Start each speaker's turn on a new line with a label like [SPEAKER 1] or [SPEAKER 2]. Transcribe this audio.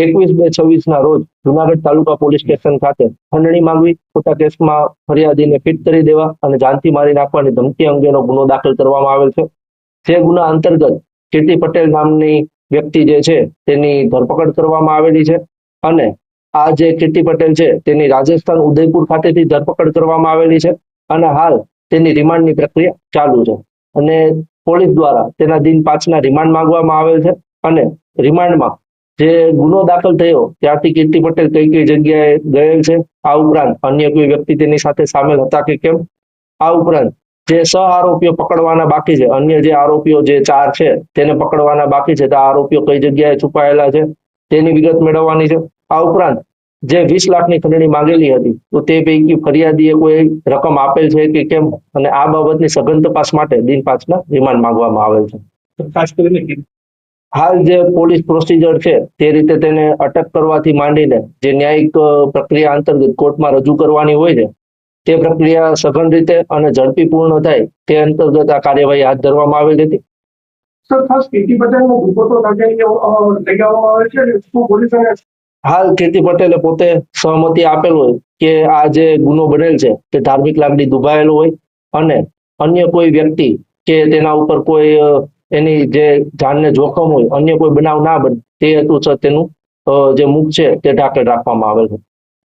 [SPEAKER 1] 21/2/26 રોજ જુનાગઢ તાલુકા police station ખાતે ખંડણી માંગવી, ખોટા કેસમાં ફરિયાદીને ફિટ કરી દેવા અને જાનથી મારી નાખવાની ધમકી અંગેનો ગુનો દાખલ કરવામાં આવેલ છે. જે ગુના અંતર્ગત કીર્તિ પટેલ નામની વ્યક્તિ જે છે તેની ધરપકડ કરવામાં આવેલી છે અને આ જે કીર્તિ પટેલ છે તેની રાજસ્થાન ઉદયપુર ખાતેથી ધરપકડ કરવામાં આવેલી છે અને હાલ તેની રિમાન્ડની પ્રક્રિયા ચાલુ છે અને પોલીસ દ્વારા તેના દિન 5ના રિમાન્ડ માંગવામાં આવેલ છે અને રિમાન્ડમાં જે ગુનો દાખલ થયો ત્યારથી કીર્તિ પટેલ કઈ કઈ જગ્યાએ ગયેલ છે, આ ઉપરાંત અન્ય કોઈ વ્યક્તિ તેની સાથે સામેલ હતા કે કેમ, આ ઉપરાંત જે સહ આરોપીઓ પકડવાના બાકી છે, અન્ય જે આરોપીઓ જે 4 છે તેને પકડવાના બાકી છે, તો આરોપીઓ કઈ જગ્યાએ છુપાયેલા છે તેની વિગત મેળવવાની છે. આ ઉપરાંત જે 20 લાખની ખંડણી માંગેલી હતી તો તે પૈકી ફરિયાદીએ કોઈ રકમ આપેલ છે કે કેમ, અને આ બાબતની સઘન તપાસ માટે દિન 5ના રિમાન્ડ માંગવામાં આવેલ છે.
[SPEAKER 2] ખાસ કરીને
[SPEAKER 1] હાલ જે પોલીસ પ્રોસિજર છે તે રીતે તેને અટક કરવાથી માંડીને જે ન્યાયિક પ્રક્રિયા અંતર્ગત કોર્ટમાં રજૂ કરવાની હોય છે તે પ્રક્રિયા સઘન રીતે અને ઝડપી પૂર્ણ થાય તે અંતર્ગત આ કાર્યવાહી હાથ ધરવામાં આવેલ હતી.
[SPEAKER 2] સર, ખાસ કીર્તિ પટેલનો ગુનો તો લગાવવામાં આવે છે. શું પોલીસ
[SPEAKER 1] હાલ કીર્તિ પટેલે પોતે સહમતિ આપેલ હોય કે આ જે ગુનો બનેલ છે તે ધાર્મિક લાગણી દુભાયેલો હોય અને અન્ય કોઈ વ્યક્તિ કે તેના ઉપર કોઈ એની જે જાનને જોખમ હોય, અન્ય કોઈ બનાવ ના બને તે હેતુસર તેનું જે મુખ છે તે ઢાંકણ રાખવામાં આવેલ છે.